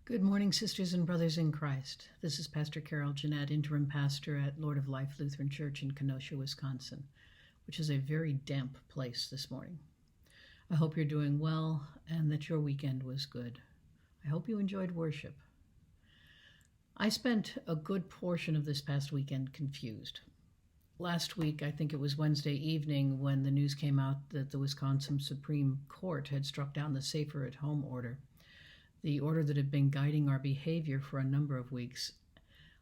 Good morning, sisters and brothers in Christ. This is Pastor Carol Jeanette, interim pastor at Lord of Life Lutheran Church in Kenosha, Wisconsin, which is a very damp place this morning. I hope you're doing well and that your weekend was good. I hope you enjoyed worship. I spent a good portion of this past weekend confused. Last week, I think it was Wednesday evening, when the news came out that the Wisconsin Supreme Court had struck down the Safer at Home order, the order that had been guiding our behavior for a number of weeks.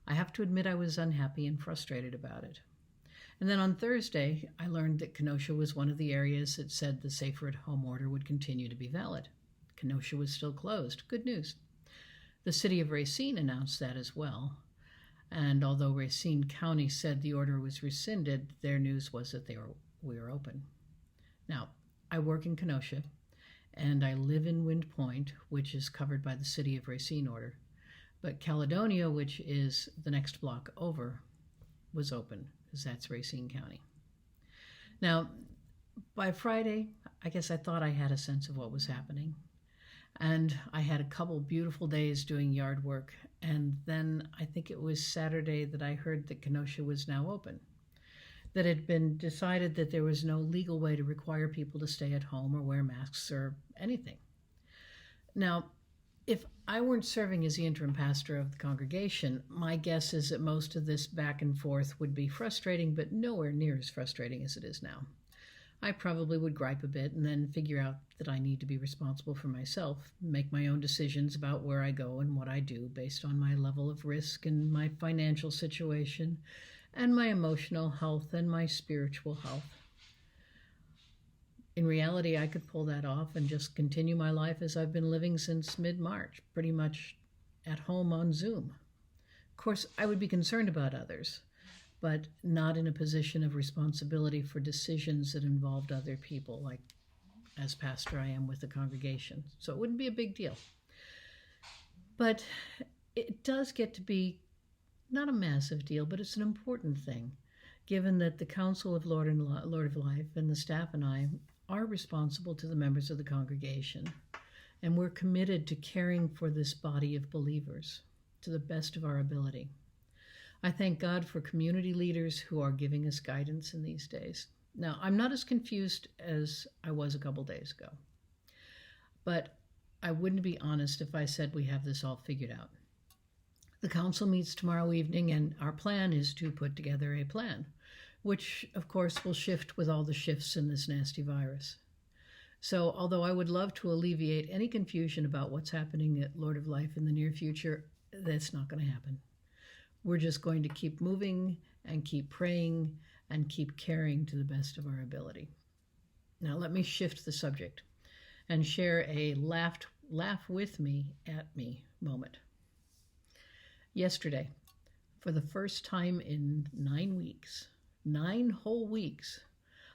I have to admit I was unhappy and frustrated about it. And then on Thursday, I learned that Kenosha was one of the areas that said the Safer at Home order would continue to be valid. Kenosha was still closed. Good news. The city of Racine announced that as well. And although Racine County said the order was rescinded, their news was that we were open. Now, I work in Kenosha, and I live in Wind Point, which is covered by the city of Racine order. But Caledonia, which is the next block over, was open, because that's Racine County. Now, by Friday, I guess I thought I had a sense of what was happening. And I had a couple beautiful days doing yard work. And then I think it was Saturday that I heard that Kenosha was now open, that it had been decided that there was no legal way to require people to stay at home or wear masks or anything. Now, if I weren't serving as the interim pastor of the congregation, my guess is that most of this back and forth would be frustrating, but nowhere near as frustrating as it is now. I probably would gripe a bit and then figure out that I need to be responsible for myself, make my own decisions about where I go and what I do based on my level of risk and my financial situation and my emotional health and my spiritual health. In reality, I could pull that off and just continue my life as I've been living since mid-March, pretty much at home on Zoom. Of course, I would be concerned about others, but not in a position of responsibility for decisions that involved other people, like as pastor I am with the congregation. So it wouldn't be a big deal. But it does get to be not a massive deal, but it's an important thing, given that the Council of Lord of Life and the staff and I are responsible to the members of the congregation, and we're committed to caring for this body of believers to the best of our ability. I thank God for community leaders who are giving us guidance in these days. Now, I'm not as confused as I was a couple days ago, but I wouldn't be honest if I said we have this all figured out. The council meets tomorrow evening, and our plan is to put together a plan, which, of course, will shift with all the shifts in this nasty virus. So, although I would love to alleviate any confusion about what's happening at Lord of Life in the near future, that's not going to happen. We're just going to keep moving and keep praying and keep caring to the best of our ability. Now, let me shift the subject and share a laugh with me at me moment. Yesterday, for the first time in 9 whole weeks,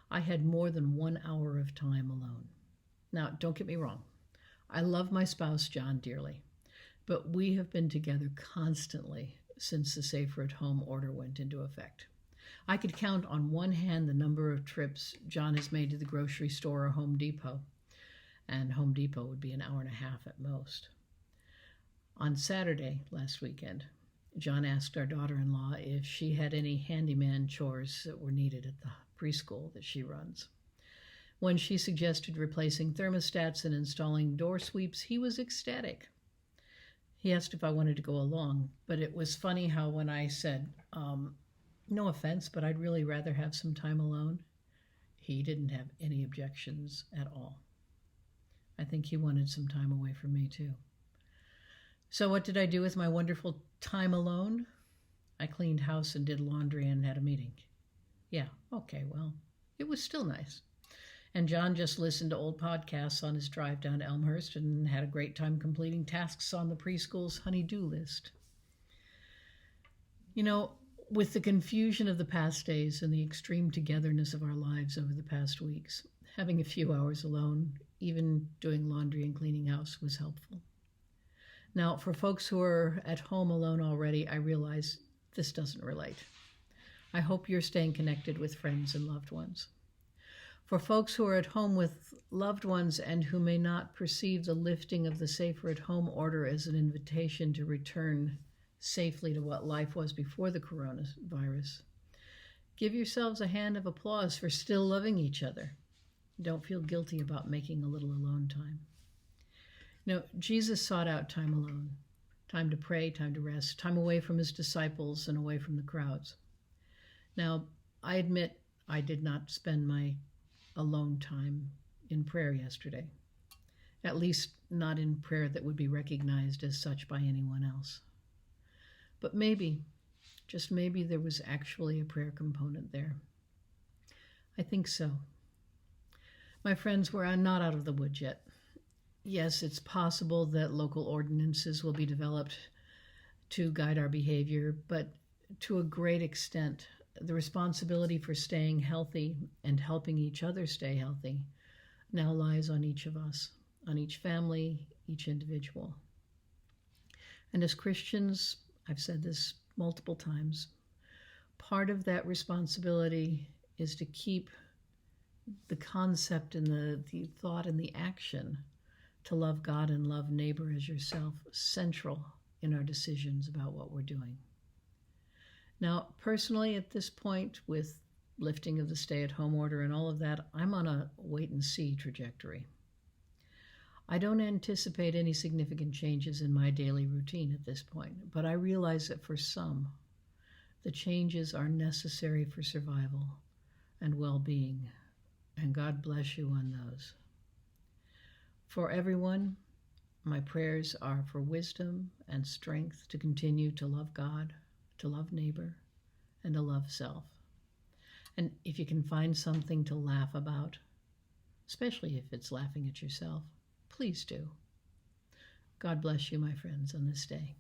I had more than 1 hour of time alone. Now, don't get me wrong. I love my spouse, John, dearly, but we have been together constantly since the Safer at Home order went into effect. I could count on one hand the number of trips John has made to the grocery store or Home Depot, and Home Depot would be an hour and a half at most. On Saturday last weekend, John asked our daughter-in-law if she had any handyman chores that were needed at the preschool that she runs. When she suggested replacing thermostats and installing door sweeps, he was ecstatic. He asked if I wanted to go along, but it was funny how when I said, no offense, but I'd really rather have some time alone, he didn't have any objections at all. I think he wanted some time away from me too. So what did I do with my wonderful time alone? I cleaned house and did laundry and had a meeting. Yeah, okay, well, it was still nice. And John just listened to old podcasts on his drive down to Elmhurst and had a great time completing tasks on the preschool's honey-do list. You know, with the confusion of the past days and the extreme togetherness of our lives over the past weeks, having a few hours alone, even doing laundry and cleaning house, was helpful. Now, for folks who are at home alone already, I realize this doesn't relate. I hope you're staying connected with friends and loved ones. For folks who are at home with loved ones and who may not perceive the lifting of the safer at home order as an invitation to return safely to what life was before the coronavirus, give yourselves a hand of applause for still loving each other. Don't feel guilty about making a little alone time. Jesus sought out time alone, time to pray, time to rest, time away from his disciples and away from the crowds. Now, I admit I did not spend my alone time in prayer yesterday, at least not in prayer that would be recognized as such by anyone else. But maybe, just maybe, there was actually a prayer component there. I think so. My friends, we're not out of the woods yet. Yes, it's possible that local ordinances will be developed to guide our behavior, but to a great extent, the responsibility for staying healthy and helping each other stay healthy now lies on each of us, on each family, each individual. And as Christians, I've said this multiple times, part of that responsibility is to keep the concept and the thought and the action to love God and love neighbor as yourself central in our decisions about what we're doing. Now, personally, at this point, with lifting of the stay-at-home order and all of that, I'm on a wait-and-see trajectory. I don't anticipate any significant changes in my daily routine at this point, but I realize that for some, the changes are necessary for survival and well-being, and God bless you on those. For everyone, my prayers are for wisdom and strength to continue to love God, to love neighbor, and to love self. And if you can find something to laugh about, especially if it's laughing at yourself, please do. God bless you, my friends, on this day.